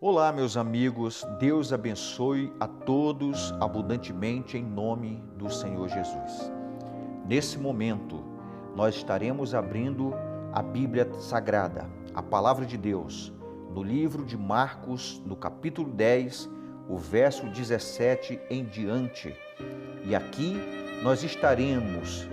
Olá, meus amigos, Deus abençoe a todos abundantemente em nome do Senhor Jesus. Nesse momento, nós estaremos abrindo a Bíblia Sagrada, a Palavra de Deus, no livro de Marcos, no capítulo 10, o verso 17 em diante. E aqui nós estaremos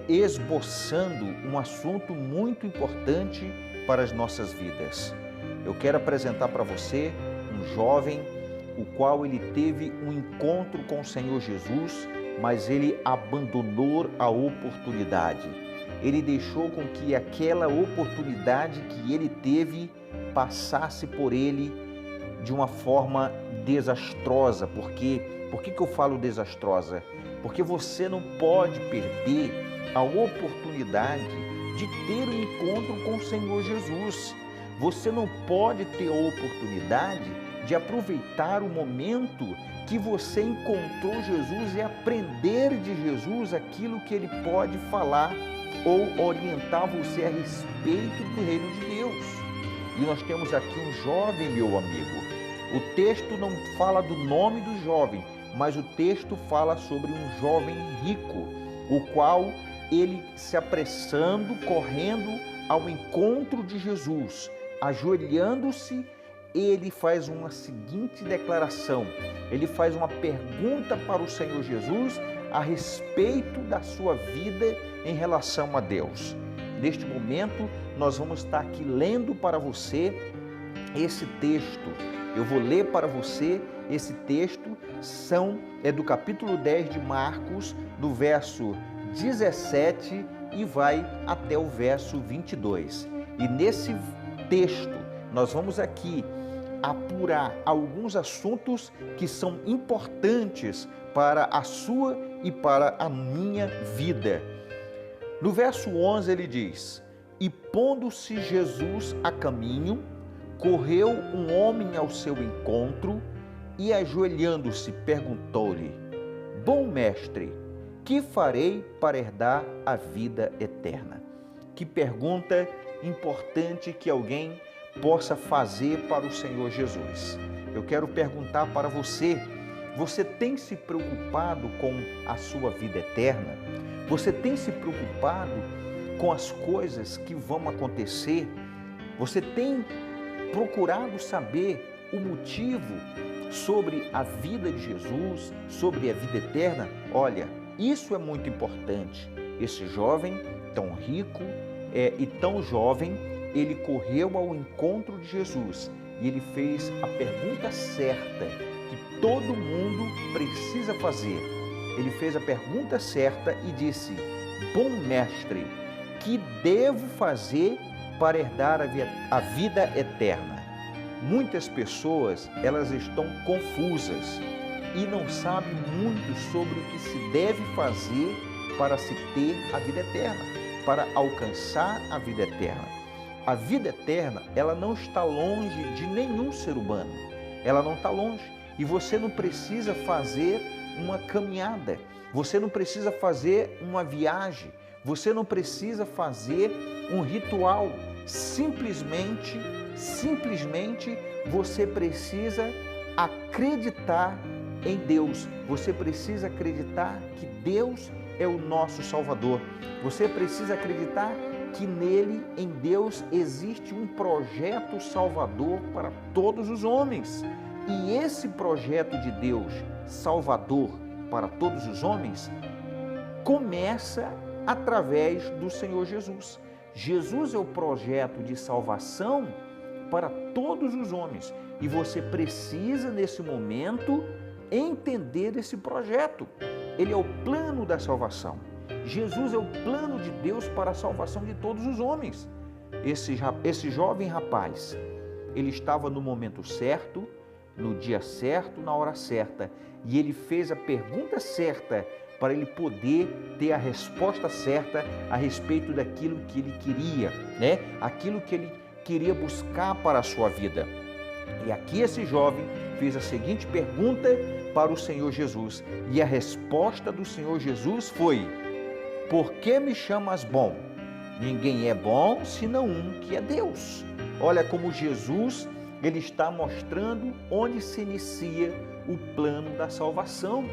esboçando um assunto muito importante para as nossas vidas. Eu quero apresentar para você um jovem, o qual ele teve um encontro com o Senhor Jesus, mas ele abandonou a oportunidade. Ele deixou com que aquela oportunidade que ele teve passasse por ele de uma forma desastrosa. Por que eu falo desastrosa? Porque você não pode perder a oportunidade de ter um encontro com o Senhor Jesus. Você não pode ter a oportunidade de aproveitar o momento que você encontrou Jesus e aprender de Jesus aquilo que ele pode falar ou orientar você a respeito do reino de Deus. E nós temos aqui um jovem, meu amigo. O texto não fala do nome do jovem, mas o texto fala sobre um jovem rico, o qual ele se apressando, correndo ao encontro de Jesus, ajoelhando-se, ele faz uma seguinte declaração. Ele faz uma pergunta para o Senhor Jesus a respeito da sua vida em relação a Deus. Neste momento, nós vamos estar aqui lendo para você esse texto. Eu vou ler para você esse texto, é do capítulo 10 de Marcos, do verso 17 e vai até o verso 22. E nesse texto, nós vamos aqui apurar alguns assuntos que são importantes para a sua e para a minha vida. No verso 11 ele diz: E pondo-se Jesus a caminho, correu um homem ao seu encontro e ajoelhando-se perguntou-lhe: Bom mestre, que farei para herdar a vida eterna? Que pergunta importante que alguém possa fazer para o Senhor Jesus. Eu quero perguntar para você: você tem se preocupado com a sua vida eterna? Você tem se preocupado com as coisas que vão acontecer? Você tem procurado saber o motivo sobre a vida de Jesus, sobre a vida eterna? Olha, isso é muito importante. Esse jovem tão rico e tão jovem, ele correu ao encontro de Jesus e ele fez a pergunta certa que todo mundo precisa fazer. Ele fez a pergunta certa e disse: Bom mestre, que devo fazer para herdar a vida eterna? Muitas pessoas, elas estão confusas e não sabem muito sobre o que se deve fazer para se ter a vida eterna, para alcançar a vida eterna. A vida eterna, ela não está longe de nenhum ser humano. Ela não está longe. E você não precisa fazer uma caminhada. Você não precisa fazer uma viagem. Você não precisa fazer um ritual. Simplesmente você precisa acreditar em Deus. Você precisa acreditar que Deus é o nosso Salvador. Você precisa acreditar que nele, em Deus, existe um projeto salvador para todos os homens. E esse projeto de Deus salvador para todos os homens começa através do Senhor Jesus. Jesus é o projeto de salvação para todos os homens. E você precisa, nesse momento, entender esse projeto. Ele é o plano da salvação. Jesus é o plano de Deus para a salvação de todos os homens. Esse jovem rapaz, ele estava no momento certo, no dia certo, na hora certa. E ele fez a pergunta certa para ele poder ter a resposta certa a respeito daquilo que ele queria, Aquilo que ele queria buscar para a sua vida. E aqui esse jovem fez a seguinte pergunta para o Senhor Jesus. E a resposta do Senhor Jesus foi: Por que me chamas bom? Ninguém é bom senão um que é Deus. Olha como Jesus Ele está mostrando onde se inicia o plano da salvação.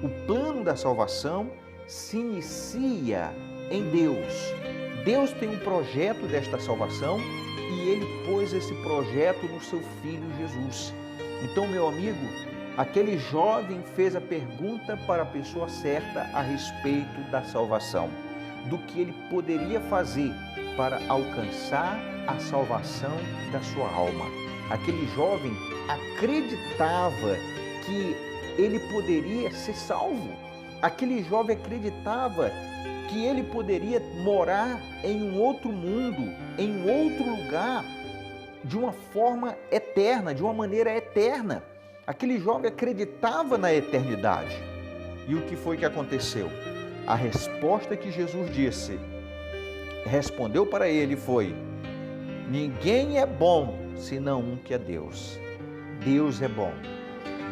O plano da salvação se inicia em Deus. Deus tem um projeto desta salvação e Ele pôs esse projeto no seu Filho Jesus. Então, meu amigo, aquele jovem fez a pergunta para a pessoa certa a respeito da salvação, do que ele poderia fazer para alcançar a salvação da sua alma. Aquele jovem acreditava que ele poderia ser salvo. Aquele jovem acreditava que ele poderia morar em um outro mundo, em um outro lugar, de uma forma eterna, de uma maneira eterna. Aquele jovem acreditava na eternidade. E o que foi que aconteceu? A resposta que Jesus respondeu para ele foi: ninguém é bom senão um que é Deus. Deus é bom.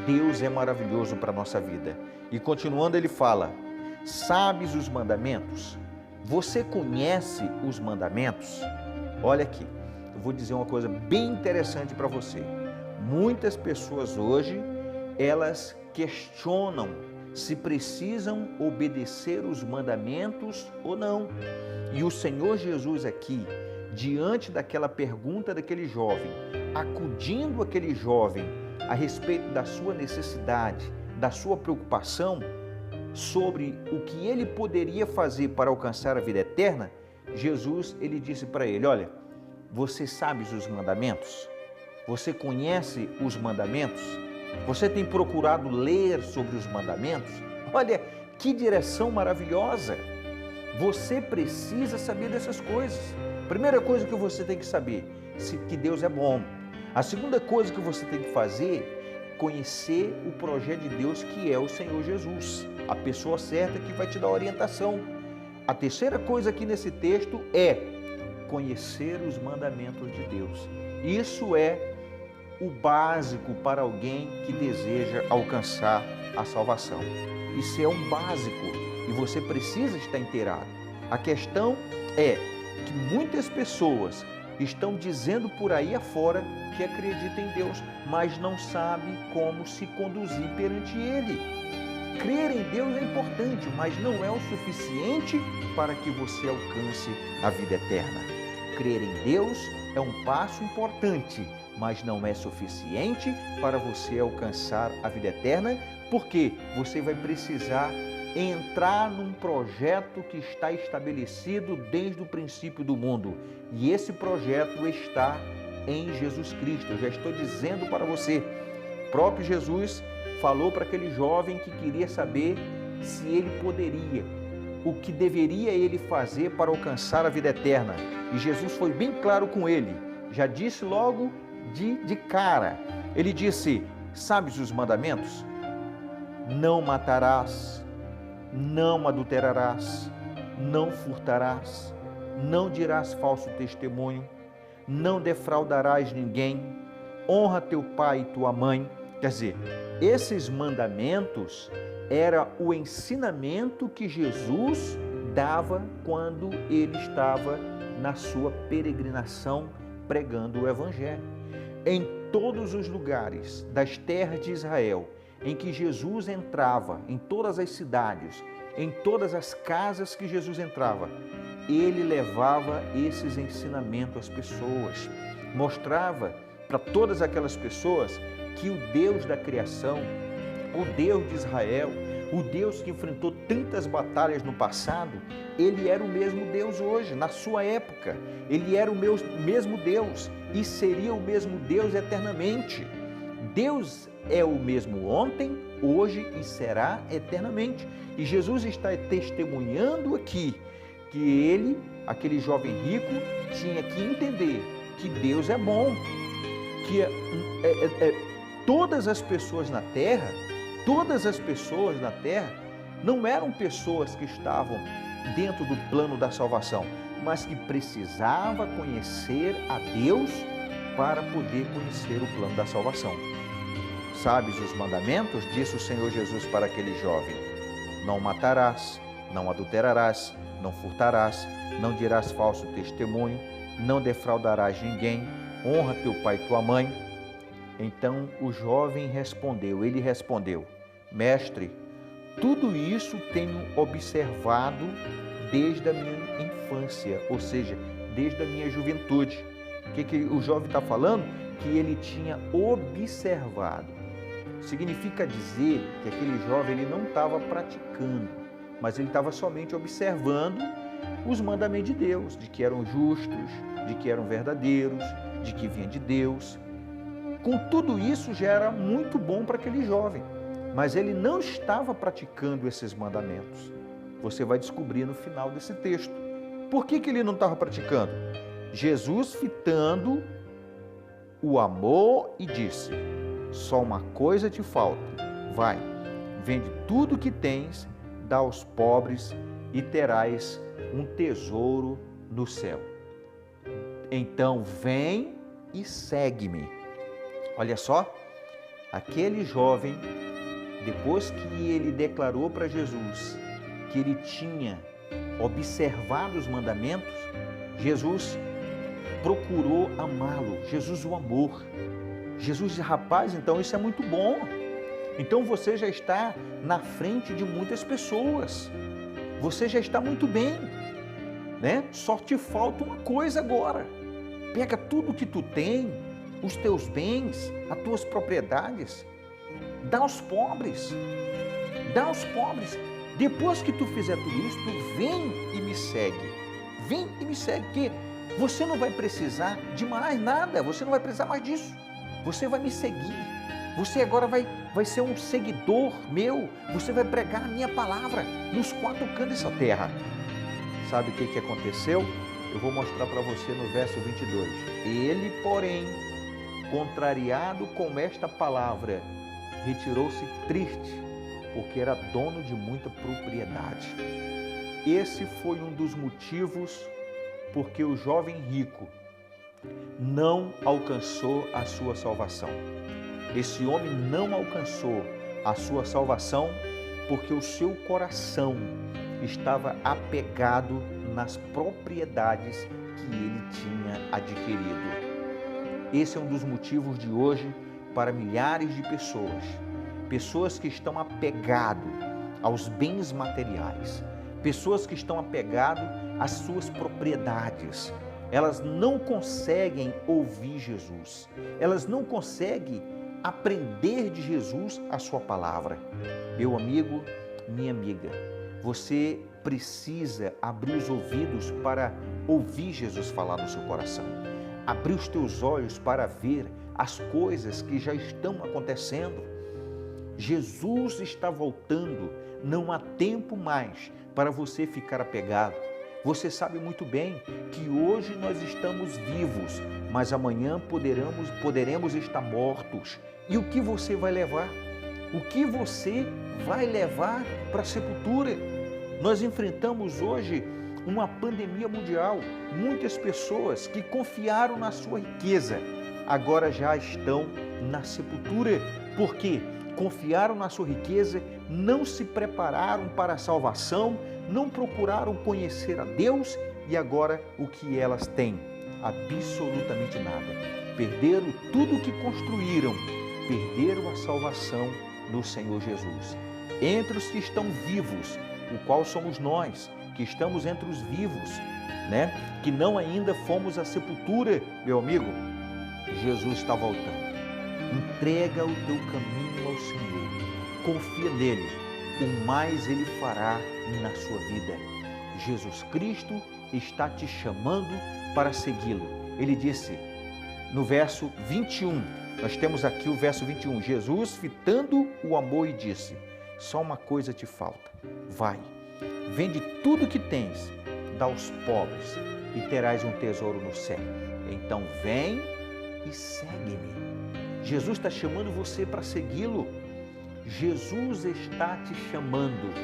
Deus é maravilhoso para a nossa vida. E continuando ele fala: sabes os mandamentos? Você conhece os mandamentos? Olha aqui, eu vou dizer uma coisa bem interessante para você. Muitas pessoas hoje, elas questionam se precisam obedecer os mandamentos ou não. E o Senhor Jesus aqui, diante daquela pergunta daquele jovem, acudindo aquele jovem a respeito da sua necessidade, da sua preocupação sobre o que ele poderia fazer para alcançar a vida eterna, Jesus, ele disse para ele: olha, você sabe os mandamentos? Você conhece os mandamentos? Você tem procurado ler sobre os mandamentos? Olha, que direção maravilhosa! Você precisa saber dessas coisas. Primeira coisa que você tem que saber, que Deus é bom. A segunda coisa que você tem que fazer, conhecer o projeto de Deus, que é o Senhor Jesus, a pessoa certa que vai te dar orientação. A terceira coisa aqui nesse texto é conhecer os mandamentos de Deus. Isso é o básico para alguém que deseja alcançar a salvação. Isso é um básico e você precisa estar inteirado. A questão é que muitas pessoas estão dizendo por aí afora que acreditam em Deus, mas não sabem como se conduzir perante Ele. Crer em Deus é importante, mas não é o suficiente para que você alcance a vida eterna. Crer em Deus é um passo importante, mas não é suficiente para você alcançar a vida eterna, porque você vai precisar entrar num projeto que está estabelecido desde o princípio do mundo. E esse projeto está em Jesus Cristo. Eu já estou dizendo para você, o próprio Jesus falou para aquele jovem que queria saber se ele poderia, o que deveria ele fazer para alcançar a vida eterna. E Jesus foi bem claro com ele, já disse logo de cara. Ele disse: sabes os mandamentos? Não matarás, não adulterarás, não furtarás, não dirás falso testemunho, não defraudarás ninguém, honra teu pai e tua mãe. Quer dizer, esses mandamentos era o ensinamento que Jesus dava quando ele estava na sua peregrinação pregando o Evangelho. Em todos os lugares das terras de Israel em que Jesus entrava, em todas as cidades, em todas as casas que Jesus entrava, ele levava esses ensinamentos às pessoas, mostrava para todas aquelas pessoas que o Deus da criação, o Deus de Israel, o Deus que enfrentou tantas batalhas no passado, ele era o mesmo Deus hoje, na sua época. Ele era o mesmo Deus e seria o mesmo Deus eternamente. Deus é o mesmo ontem, hoje e será eternamente. E Jesus está testemunhando aqui que ele, aquele jovem rico, tinha que entender que Deus é bom, que todas as pessoas na terra não eram pessoas que estavam dentro do plano da salvação, mas que precisava conhecer a Deus para poder conhecer o plano da salvação. Sabes os mandamentos? Disse o Senhor Jesus para aquele jovem: não matarás, não adulterarás, não furtarás, não dirás falso testemunho, não defraudarás ninguém, honra teu pai e tua mãe. Então o jovem ele respondeu, mestre, tudo isso tenho observado desde a minha infância, ou seja, desde a minha juventude. O que o jovem está falando? Que ele tinha observado. Significa dizer que aquele jovem ele não estava praticando, mas ele estava somente observando os mandamentos de Deus, de que eram justos, de que eram verdadeiros, de que vinham de Deus. Com tudo isso já era muito bom para aquele jovem, mas ele não estava praticando esses mandamentos. Você vai descobrir no final desse texto. Por que ele não estava praticando? Jesus fitando o amor e disse, só uma coisa te falta, vai, vende tudo o que tens, dá aos pobres e terás um tesouro no céu. Então vem e segue-me. Olha só, aquele jovem, depois que ele declarou para Jesus que ele tinha observado os mandamentos, Jesus procurou amá-lo, Jesus o amou. Jesus disse, rapaz, então isso é muito bom. Então você já está na frente de muitas pessoas. Você já está muito bem, né? Só te falta uma coisa agora. Pega tudo que tu tem, os teus bens, as tuas propriedades, dá aos pobres. Dá aos pobres. Depois que tu fizer tudo isso, tu vem e me segue. Vem e me segue, porque você não vai precisar de mais nada, você não vai precisar mais disso. Você vai me seguir. Você agora vai ser um seguidor meu. Você vai pregar a minha palavra nos quatro cantos dessa terra. Sabe o que aconteceu? Eu vou mostrar para você no verso 22. Ele, porém, contrariado com esta palavra, retirou-se triste, porque era dono de muita propriedade. Esse foi um dos motivos porque o jovem rico não alcançou a sua salvação. Esse homem não alcançou a sua salvação porque o seu coração estava apegado nas propriedades que ele tinha adquirido. Esse é um dos motivos de hoje para milhares de pessoas que estão apegadas aos bens materiais, pessoas que estão apegadas às suas propriedades. Elas não conseguem ouvir Jesus, elas não conseguem aprender de Jesus a sua palavra. Meu amigo, minha amiga, você precisa abrir os ouvidos para ouvir Jesus falar no seu coração, abrir os teus olhos para ver as coisas que já estão acontecendo. Jesus está voltando, não há tempo mais para você ficar apegado. Você sabe muito bem que hoje nós estamos vivos, mas amanhã poderemos estar mortos. E o que você vai levar? O que você vai levar para a sepultura? Nós enfrentamos hoje uma pandemia mundial. Muitas pessoas que confiaram na sua riqueza agora já estão na sepultura. Por quê? Confiaram na sua riqueza, não se prepararam para a salvação, não procuraram conhecer a Deus e agora o que elas têm? Absolutamente nada. Perderam tudo o que construíram, perderam a salvação no Senhor Jesus. Entre os que estão vivos, o qual somos nós, que estamos entre os vivos, né? Que não ainda fomos à sepultura, meu amigo, Jesus está voltando. Entrega o teu caminho ao Senhor, confia nele, o mais ele fará na sua vida. Jesus Cristo está te chamando para segui-lo. Ele disse no verso 21, nós temos aqui o verso 21, Jesus fitando o amor e disse, só uma coisa te falta, vai, vende tudo que tens, dá aos pobres e terás um tesouro no céu. Então vem e segue-me. Jesus está chamando você para segui-lo. Jesus está te chamando.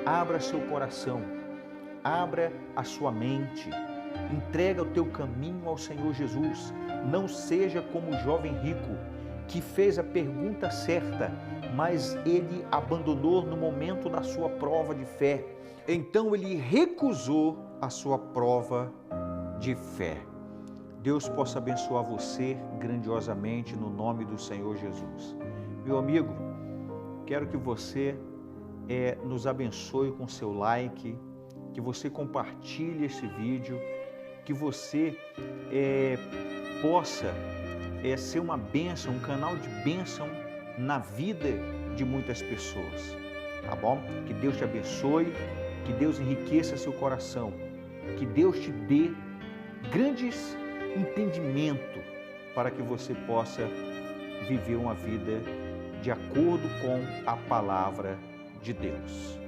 Abra seu coração, abra a sua mente, entrega o teu caminho ao Senhor Jesus. Não seja como o jovem rico que fez a pergunta certa, mas ele abandonou no momento da sua prova de fé. Então ele recusou a sua prova de fé. Deus possa abençoar você grandiosamente no nome do Senhor Jesus. Meu amigo, quero que você nos abençoe com seu like, que você compartilhe esse vídeo, que você possa ser uma bênção, um canal de bênção na vida de muitas pessoas, tá bom? Que Deus te abençoe, que Deus enriqueça seu coração, que Deus te dê grandes entendimento para que você possa viver uma vida de acordo com a palavra de Deus.